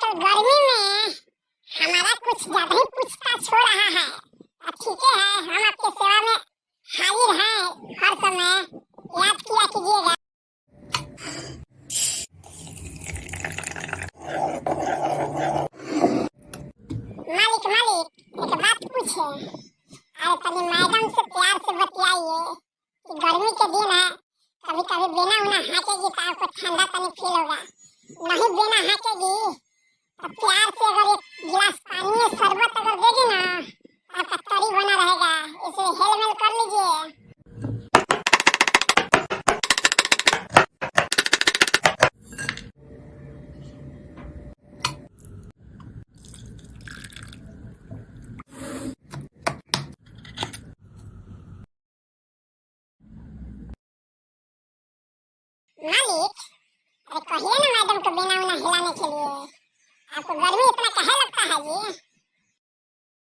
आजकल गर्मी में हमारा कुछ ज्यादा ही पूछताछ हो रहा है। ठीक है, हम आपके सेवा में हाजिर हैं हर समय, याद किया कीजिएगा। मालिक मालिक एक बात पूछे। अरे तनी मैडम से प्यार से बतियाइए कि गर्मी के दिन है, कभी कभी बिना उन्हें हाकेगी तो आपको ठंडा तनी फील होगा। नहीं बिना हाकेगी तो प्यार से अगर एक गिलास पानी में शरबत अगर देगी ना, आपका तरी बना रहेगा। इसे हेलमेल कर लीजिए। मालिक, अरे कहिए ना मैडम को बिना उन्हें हिलाने के लिए। आपको गर्मी इतना काहे लगता है जी?